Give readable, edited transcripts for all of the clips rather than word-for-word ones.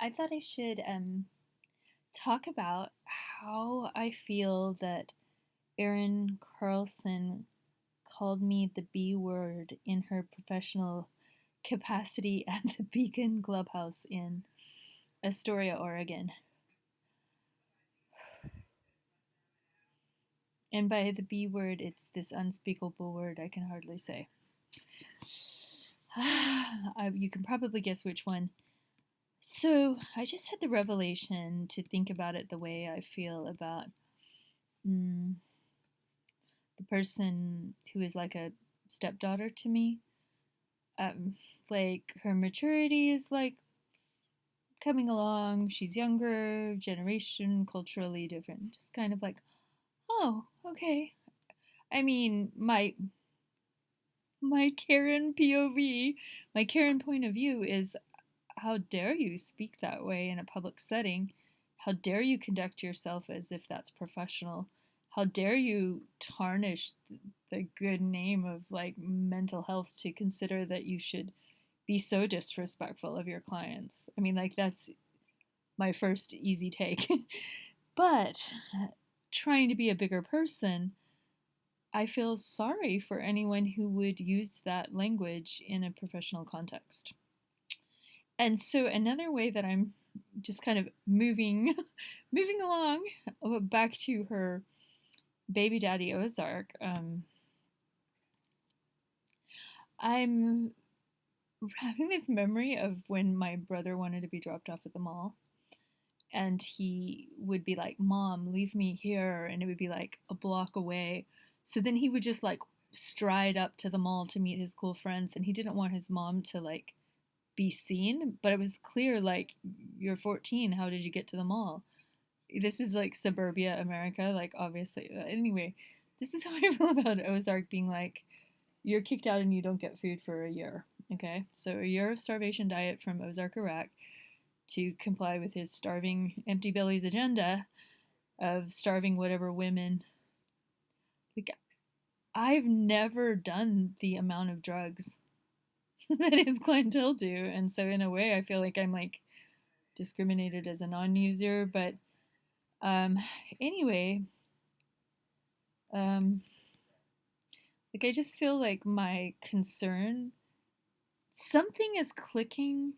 I thought I should talk about how I feel that Erin Carlsen called me the B word in her professional capacity at the Beacon Clubhouse in Astoria, Oregon. And by the B word, it's this unspeakable word I can hardly say. You can probably guess which one. So I just had the revelation to think about it the way I feel about mm, the person who is like a stepdaughter to me. Um, like her maturity is like coming along. She's younger, generation, culturally different. Just kind of like, oh, okay. I mean, my Karen POV, my Karen point of view is how dare you speak that way in a public setting? How dare you conduct yourself as if that's professional? How dare you tarnish the good name of like mental health to consider that you should be so disrespectful of your clients? I mean, like, that's my first easy take. But trying to be a bigger person, I feel sorry for anyone who would use that language in a professional context. And so another way that I'm just kind of moving along back to her baby daddy Ozark, I'm having this memory of when my brother wanted to be dropped off at the mall, and he would be like, "Mom, leave me here," and it would be like a block away. So then he would just like stride up to the mall to meet his cool friends, and he didn't want his mom to like be seen, but it was clear, like, you're 14, how did you get to the mall? This is like suburbia America, like, obviously. Anyway, this is how I feel about Ozark being like, you're kicked out and you don't get food for a year. Okay, so a year of starvation diet from Ozark, Iraq, to comply with his starving empty belly's agenda of starving whatever women. Like, I've never done the amount of drugs that his clientele do, and so in a way I feel like I'm like discriminated as a non-user. But um anyway, um like, I just feel like my concern, something is clicking.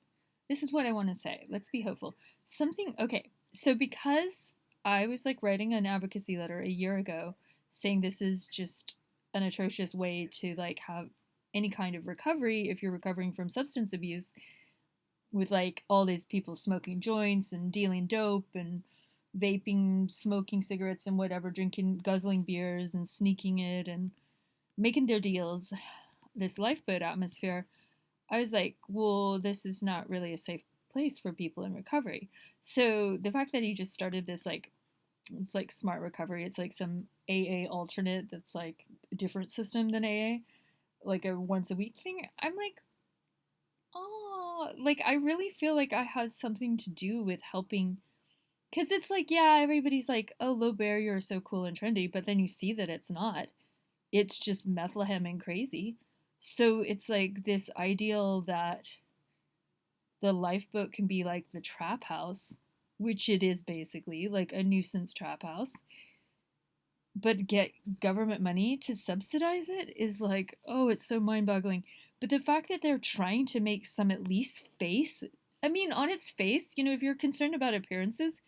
This is what I want to say. Let's be hopeful. Something, okay. So because I was like writing an advocacy letter a year ago saying this is just an atrocious way to like have any kind of recovery if you're recovering from substance abuse, with like all these people smoking joints and dealing dope and vaping, smoking cigarettes and whatever, drinking, guzzling beers and sneaking it and making their deals, this lifeboat atmosphere. I was like, well, this is not really a safe place for people in recovery. So the fact that he just started this, like, it's like smart recovery, it's like some AA alternate that's like a different system than AA, like a once a week thing. I'm like, oh, like, I really feel like I have something to do with helping. Because it's like, yeah, everybody's like, oh, low barrier is so cool and trendy, but then you see that it's not. It's just Bethlehem and crazy. So it's like this ideal that the lifeboat can be like the trap house, which it is basically, like a nuisance trap house, but get government money to subsidize it is like, oh, it's so mind boggling. But the fact that they're trying to make some at least face, I mean, on its face, if you're concerned about appearances,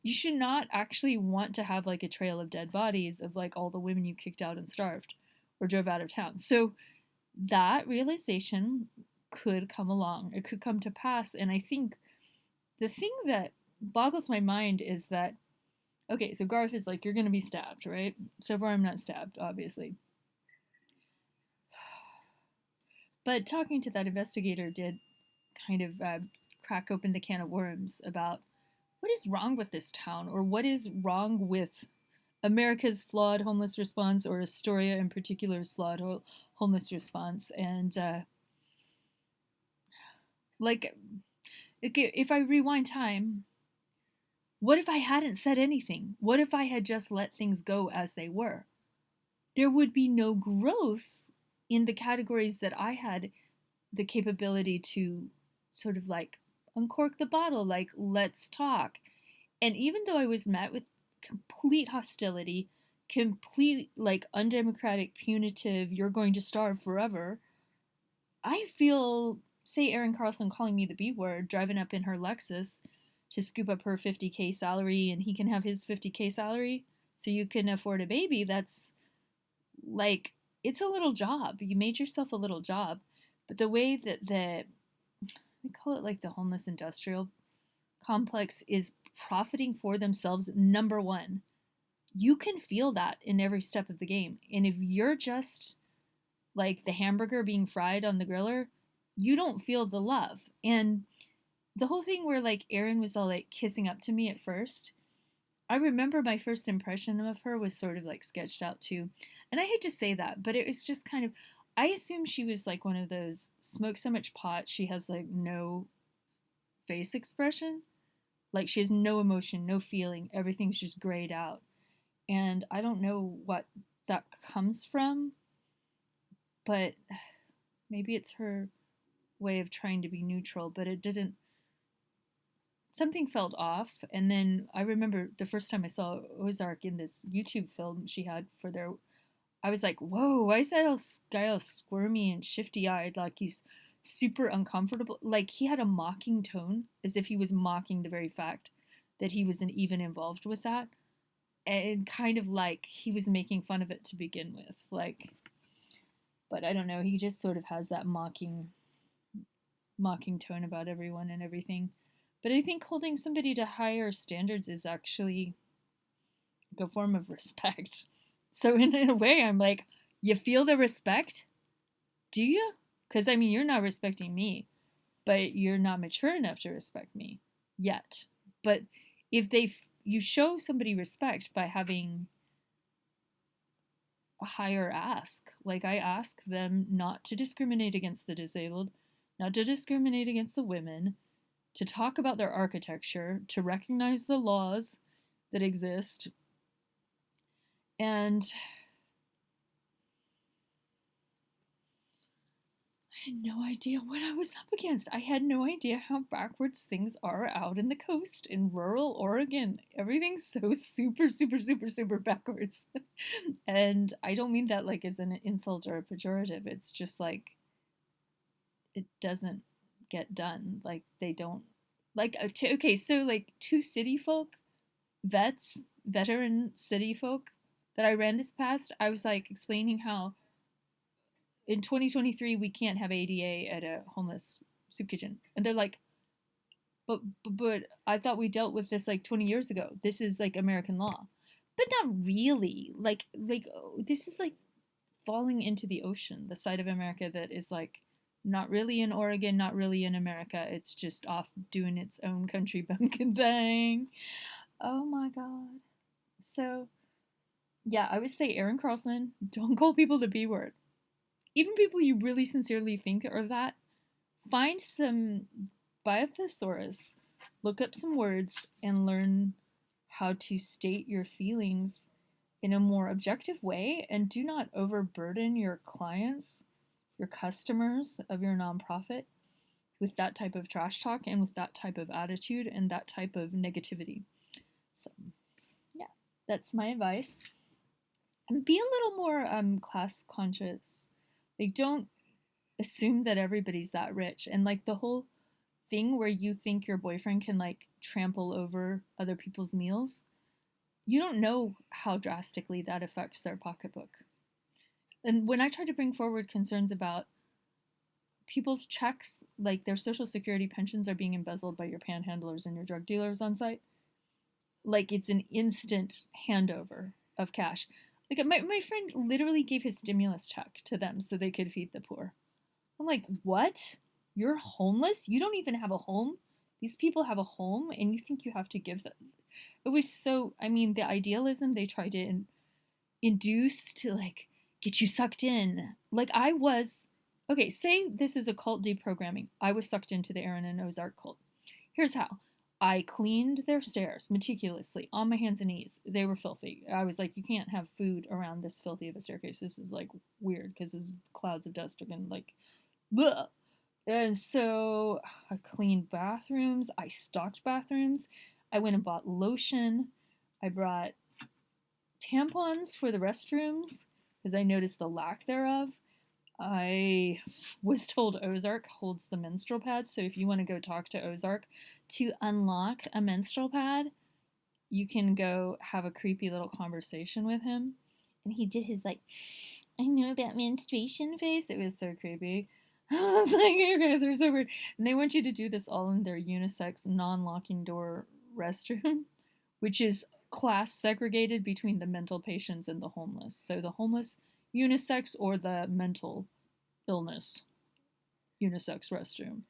you should not actually want to have like a trail of dead bodies of like all the women you kicked out and starved or drove out of town. So that realization could come along, it could come to pass. And I think the thing that boggles my mind is that, okay, so Garth is like, you're going to be stabbed, right? So far, I'm not stabbed, obviously. But talking to that investigator did kind of crack open the can of worms about what is wrong with this town, or what is wrong with America's flawed homeless response, or Astoria in particular's flawed homeless response. And like, if I rewind time, what if I hadn't said anything? What if I had just let things go as they were? There would be no growth in the categories that I had the capability to sort of like uncork the bottle, like, let's talk. And even though I was met with complete hostility, complete, like, undemocratic, punitive, you're going to starve forever, I feel, say, Erin Carlsen calling me the B word, driving up in her Lexus to scoop up her 50K salary and he can have his 50K salary so you can afford a baby. That's like, it's a little job. You made yourself a little job. But the way that they call it like the homeless industrial complex is profiting for themselves, number one, you can feel that in every step of the game. And if you're just like the hamburger being fried on the griller, you don't feel the love. And the whole thing where like Erin was all like kissing up to me at first, I remember my first impression of her was sort of like sketched out too. And I hate to say that, but it was just kind of, I assumed she was like one of those smokes so much pot she has like no face expression. Like she has no emotion, no feeling, everything's just grayed out. And I don't know what that comes from, but maybe it's her way of trying to be neutral, but it didn't, something felt off. And then I remember the first time I saw Ozark in this YouTube film she had for their, I was like, whoa, why is that guy all squirmy and shifty eyed? Like he's super uncomfortable. Like he had a mocking tone as if he was mocking the very fact that he wasn't even involved with that. And kind of like he was making fun of it to begin with. Like, but I don't know, he just sort of has that mocking tone about everyone and everything. But I think holding somebody to higher standards is actually like a form of respect. So in a way, I'm like, you feel the respect? Do you? Because I mean, you're not respecting me, but you're not mature enough to respect me yet. But if you show somebody respect by having a higher ask, like I ask them not to discriminate against the disabled, not to discriminate against the women, to talk about their architecture, to recognize the laws that exist. And I had no idea what I was up against. I had no idea how backwards things are out in the coast in rural Oregon. Everything's so super, super, super, super backwards. And I don't mean that like as an insult or a pejorative. It's just like it doesn't get done. Like they don't like okay, so like two city folk, veteran city folk that I ran this past, I was like explaining how in 2023 we can't have ADA at a homeless soup kitchen, and they're like, but I thought we dealt with this like 20 years ago. This is like American law, but not really. Like this is like falling into the ocean, the side of America that is like not really in Oregon, not really in America. It's just off doing its own country bumpkin thing. Oh my god. So yeah, I would say Erin Carlson, don't call people the B word. Even people you really sincerely think are that, find some, buy a thesaurus, look up some words, and learn how to state your feelings in a more objective way, and do not overburden your clients, your customers of your nonprofit with that type of trash talk and with that type of attitude and that type of negativity. So, yeah, that's my advice. And be a little more class conscious. Like, don't assume that everybody's that rich. And like the whole thing where you think your boyfriend can like trample over other people's meals, you don't know how drastically that affects their pocketbook. And when I try to bring forward concerns about people's checks, like their social security pensions are being embezzled by your panhandlers and your drug dealers on site, like it's an instant handover of cash. Like my friend literally gave his stimulus check to them so they could feed the poor. I'm like, what? You're homeless? You don't even have a home? These people have a home and you think you have to give them? It was so, I mean, the idealism they tried to induce to like get you sucked in. Like I was, okay, say this is a cult deprogramming. I was sucked into the Erin and Ozark cult. Here's how. I cleaned their stairs meticulously on my hands and knees. They were filthy. I was like, you can't have food around this filthy of a staircase. This is like weird because clouds of dust are going to like, bleh. And so I cleaned bathrooms, I stocked bathrooms, I went and bought lotion, I brought tampons for the restrooms because I noticed the lack thereof. I was told Ozark holds the menstrual pad, so if you want to go talk to Ozark to unlock a menstrual pad, you can go have a creepy little conversation with him. And he did his like, I know about menstruation face. It was so creepy. I was like, you guys are so weird. And they want you to do this all in their unisex, non locking door restroom, which is class segregated between the mental patients and the homeless. So the homeless unisex or the mental illness unisex restroom.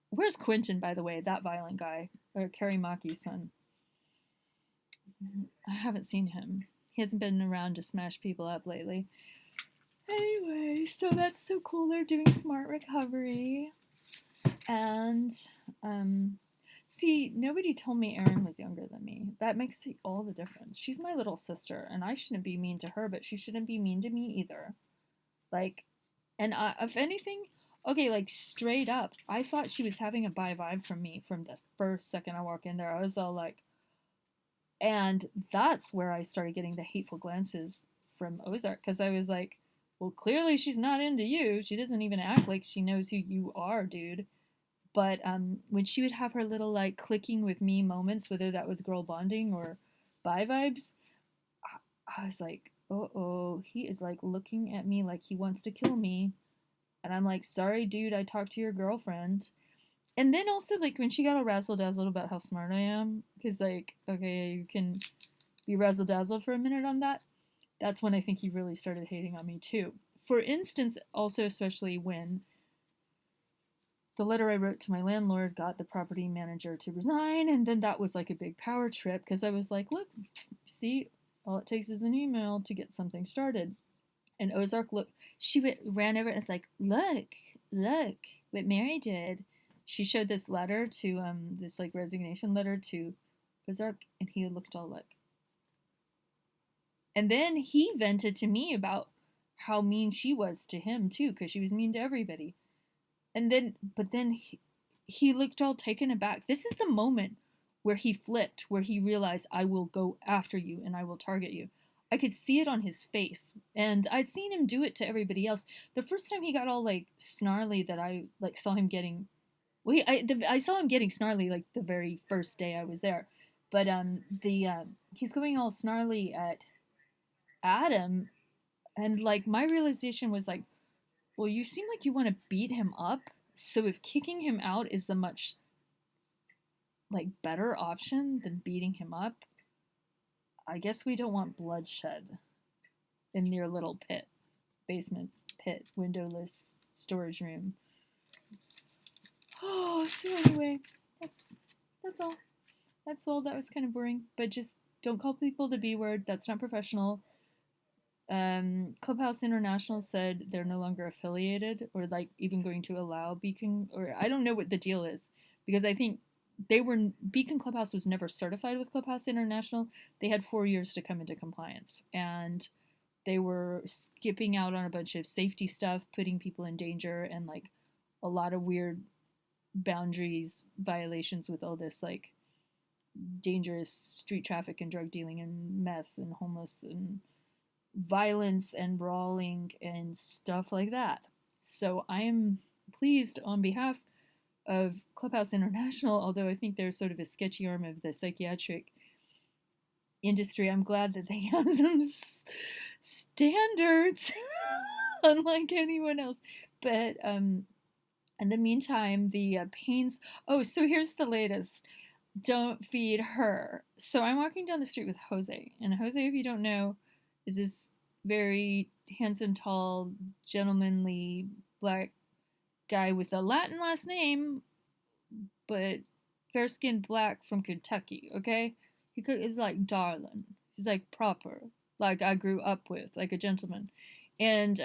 Where's Quentin, by the way? That violent guy, or Carrie Maki's son. I haven't seen him. He hasn't been around to smash people up lately. Anyway, so that's so cool. They're doing smart recovery. And, see, nobody told me Erin was younger than me. That makes all the difference. She's my little sister, and I shouldn't be mean to her, but she shouldn't be mean to me either. Like, and if anything, okay, like straight up, I thought she was having a bi vibe from me from the first second I walked in there. I was all like, and that's where I started getting the hateful glances from Ozark because I was like, well, clearly she's not into you. She doesn't even act like she knows who you are, dude. But when she would have her little like clicking with me moments, whether that was girl bonding or bi vibes, I was like, oh, he is like looking at me like he wants to kill me. And I'm like, sorry, dude, I talked to your girlfriend. And then also, like, when she got all razzle dazzled about how smart I am, because, like, okay, you can be razzle dazzled for a minute on that. That's when I think he really started hating on me, too. For instance, also, especially when the letter I wrote to my landlord got the property manager to resign, and then that was like a big power trip because I was like, look, see, all it takes is an email to get something started. And Ozark ran over and was like, look what Mary did. She showed this letter to this like resignation letter to Ozark, and he looked all like. And then he vented to me about how mean she was to him too, because she was mean to everybody. And then, but then he looked all taken aback. This is the moment where he flipped, where he realized, I will go after you and I will target you. I could see it on his face, and I'd seen him do it to everybody else. The first time he got all like snarly, that I like saw him getting, well, I saw him getting snarly like the very first day I was there, but he's going all snarly at Adam, and like my realization was like, well, you seem like you want to beat him up, so if kicking him out is the much like better option than beating him up, I guess we don't want bloodshed in your little basement pit, windowless storage room. Oh, so anyway, that's all. That's all. That was kind of boring, but just don't call people the B word. That's not professional. Clubhouse International said they're no longer affiliated or like even going to allow Beacon, or I don't know what the deal is, because I think Beacon Clubhouse was never certified with Clubhouse International. They had 4 years to come into compliance, and they were skipping out on a bunch of safety stuff, putting people in danger, and like a lot of weird boundaries violations with all this like dangerous street traffic and drug dealing and meth and homeless and violence and brawling and stuff like that. So I am pleased on behalf of Clubhouse International, although I think they're sort of a sketchy arm of the psychiatric industry. I'm glad that they have some standards, unlike anyone else. But in the meantime, the pains. Oh, so here's the latest. Don't feed her. So I'm walking down the street with Jose, and Jose, if you don't know, is this very handsome, tall, gentlemanly black guy with a Latin last name, but fair skinned black from Kentucky, okay? He is like darling. He's like proper, like I grew up with, like a gentleman. And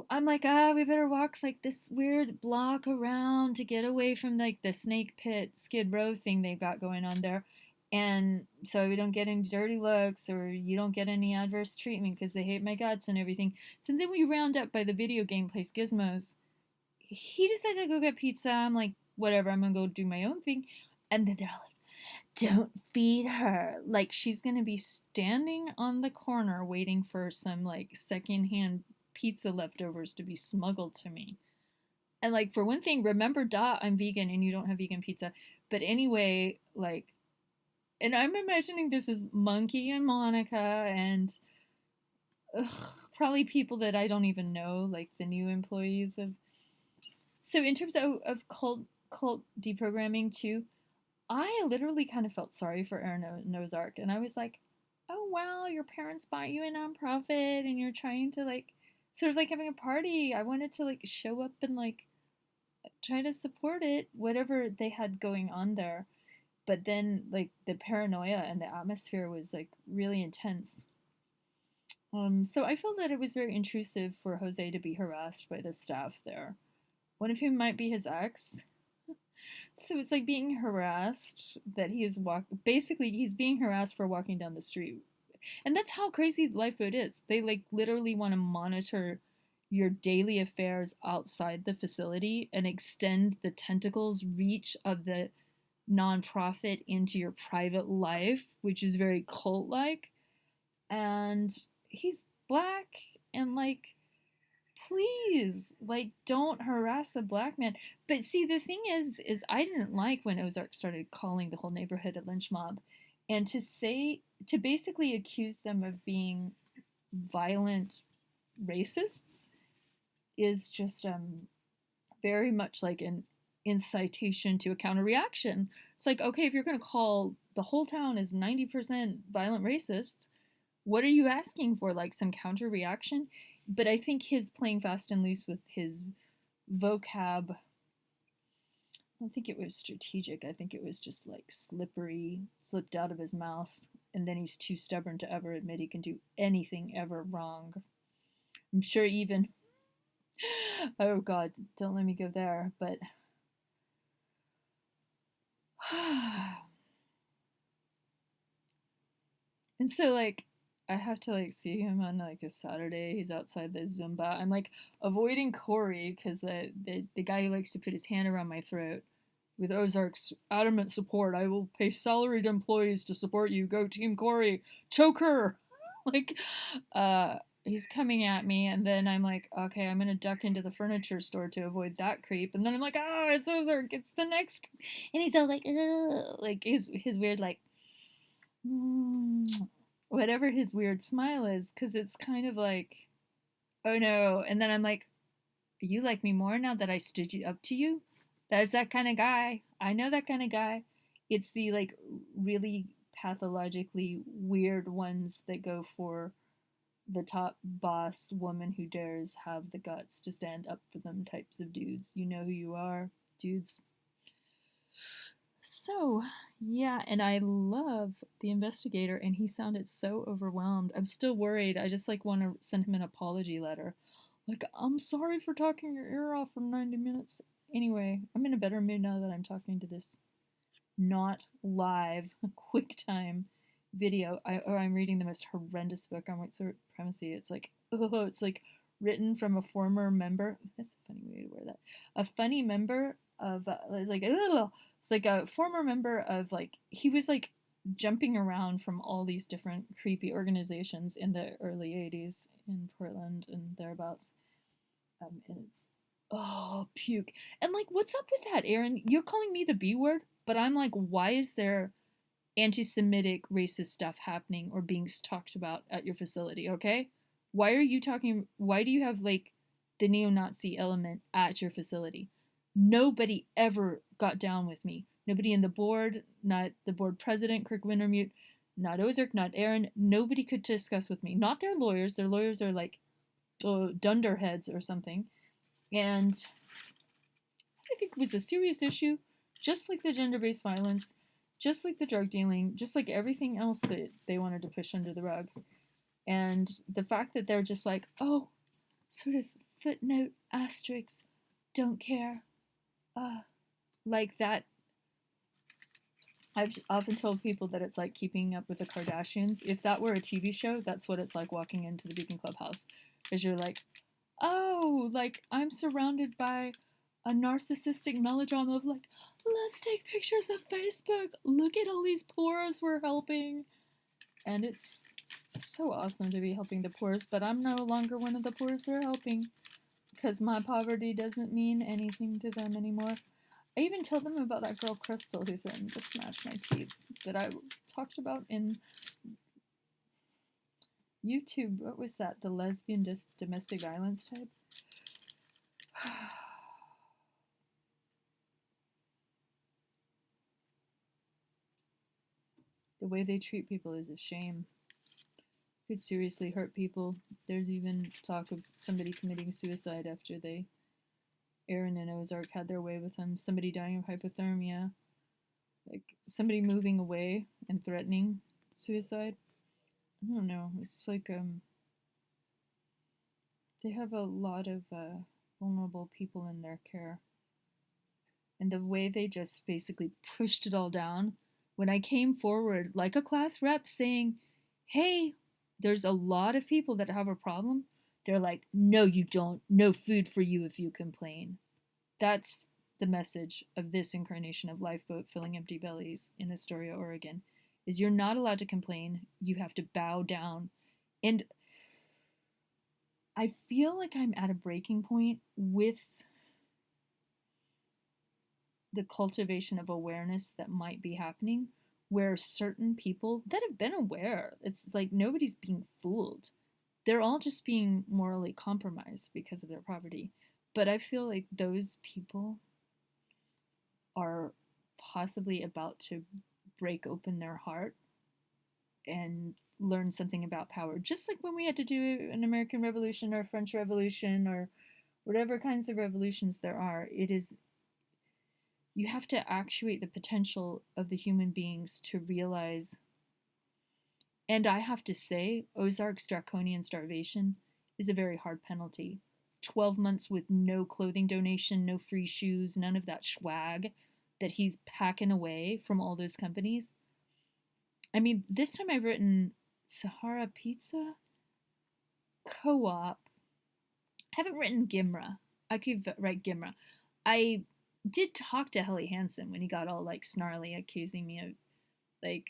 I'm like, we better walk like this weird block around to get away from like the snake pit Skid Row thing they've got going on there. And so we don't get any dirty looks or you don't get any adverse treatment because they hate my guts and everything. So then we round up by the video game place, Gizmos. He decided to go get pizza. I'm like, whatever, I'm gonna go do my own thing. And then they're all like, don't feed her. Like, she's gonna be standing on the corner waiting for some like secondhand pizza leftovers to be smuggled to me. And like, for one thing, remember, I'm vegan and you don't have vegan pizza. But anyway, like, and I'm imagining this as Monkey and Monica and probably people that I don't even know, like the new employees of. So in terms of cult deprogramming too, I literally kind of felt sorry for Erin Nozark, and I was like, oh wow, your parents bought you a nonprofit, and you're trying to like, sort of like having a party. I wanted to like show up and like try to support it, whatever they had going on there. But then like the paranoia and the atmosphere was like really intense. So I felt that it was very intrusive for Jose to be harassed by the staff there, one of whom might be his ex. So it's like being harassed that he is basically he's being harassed for walking down the street. And that's how crazy Lifeboat is. They like literally want to monitor your daily affairs outside the facility and extend the tentacles reach of the nonprofit into your private life, which is very cult like. And he's black and like, please, like, don't harass a black man. But see, the thing is I didn't like when Ozark started calling the whole neighborhood a lynch mob, and to basically accuse them of being violent racists is just very much like an incitation to a counter reaction. It's like, okay, if you're going to call the whole town as 90% violent racists, what are you asking for? Like some counter reaction? But I think his playing fast and loose with his vocab, I don't think it was strategic. I think it was just like slippery, slipped out of his mouth. And then he's too stubborn to ever admit he can do anything ever wrong. I'm sure even, oh God, don't let me go there. But, and so like, I have to like see him on like a Saturday. He's outside the Zumba. I'm like avoiding Corey because the guy who likes to put his hand around my throat. With Ozark's adamant support, I will pay salaried employees to support you. Go Team Corey. Choke her. Like, he's coming at me, and then I'm like, okay, I'm gonna duck into the furniture store to avoid that creep. And then I'm like, oh, it's Ozark. It's the next. And he's all like, ugh. Like his weird like, whatever his weird smile is, because it's kind of like, oh no. And then I'm like, you like me more now that I stood you up to you? There's that kind of guy. I know that kind of guy. It's the like really pathologically weird ones that go for the top boss woman who dares have the guts to stand up for them types of dudes. You know who you are, dudes. So, yeah, and I love the investigator, and he sounded so overwhelmed. I'm still worried. I just like want to send him an apology letter. Like, I'm sorry for talking your ear off for 90 minutes. Anyway, I'm in a better mood now that I'm talking to this not live QuickTime video. I'm reading the most horrendous book on white supremacy. It's like, oh, it's like written from a former member. That's a funny way to wear that. A funny member of like, ugh, it's like a former member of like, he was like jumping around from all these different creepy organizations in the early 80s in Portland and thereabouts. And it's, oh, puke. And like, what's up with that, Erin? You're calling me the B word, but I'm like, why is there anti-Semitic racist stuff happening or being talked about at your facility, okay? Why are you talking, why do you have like the neo-Nazi element at your facility? Nobody ever got down with me. Nobody in the board, not the board president, Kirk Wintermute, not Ozark, not Erin. Nobody could discuss with me. Not their lawyers. Their lawyers are like dunderheads or something. And I think it was a serious issue, just like the gender-based violence, just like the drug dealing, just like everything else that they wanted to push under the rug. And the fact that they're just like, oh, sort of footnote, asterisk, don't care, like that. I've often told people that it's like keeping up with the Kardashians. If that were a TV show, that's what it's like walking into the Beacon Clubhouse. Because you're like, oh, like I'm surrounded by a narcissistic melodrama of like, let's take pictures of Facebook. Look at all these poors we're helping. And it's so awesome to be helping the poors, but I'm no longer one of the poors they're helping because my poverty doesn't mean anything to them anymore. I even told them about that girl Crystal who threatened to smash my teeth that I talked about in YouTube. What was that? The lesbian domestic violence type? The way they treat people is a shame. Could seriously hurt people. There's even talk of somebody committing suicide after Erin and Ozark had their way with him. Somebody dying of hypothermia. Like somebody moving away and threatening suicide. I don't know. It's like they have a lot of vulnerable people in their care. And the way they just basically pushed it all down when I came forward like a class rep saying, hey, there's a lot of people that have a problem. They're like, no, you don't. No food for you if you complain. That's the message of this incarnation of Lifeboat Filling Empty Bellies in Astoria, Oregon, is you're not allowed to complain. You have to bow down. And I feel like I'm at a breaking point with the cultivation of awareness that might be happening where certain people that have been aware, it's like nobody's being fooled. They're all just being morally compromised because of their poverty. But I feel like those people are possibly about to break open their heart and learn something about power. Just like when we had to do an American Revolution or a French Revolution or whatever kinds of revolutions there are, it is you have to actuate the potential of the human beings to realize. And I have to say, Ozark's draconian starvation is a very hard penalty. 12 months with no clothing donation, no free shoes, none of that swag that he's packing away from all those companies. I mean, this time I've written Sahara Pizza, Co-op. I haven't written Gimra. I could write Gimra. I did talk to Helly Hansen when he got all like snarly, accusing me of like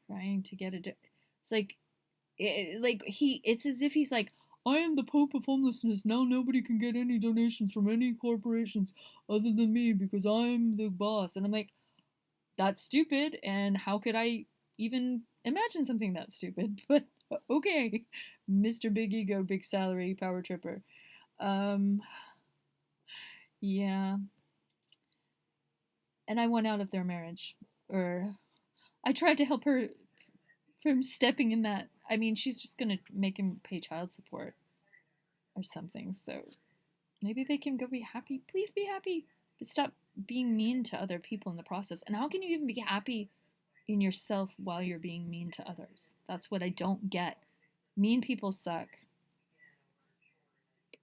trying to get it. It's like, it's as if he's like, I am the Pope of homelessness. Now nobody can get any donations from any corporations other than me because I'm the boss. And I'm like, that's stupid. And how could I even imagine something that stupid? But okay, Mr. Big Ego, Big Salary, Power Tripper. Yeah. And I won out of their marriage. Or I tried to help her from stepping in that. I mean, she's just going to make him pay child support or something. So maybe they can go be happy. Please be happy. But stop being mean to other people in the process. And how can you even be happy in yourself while you're being mean to others? That's what I don't get. Mean people suck.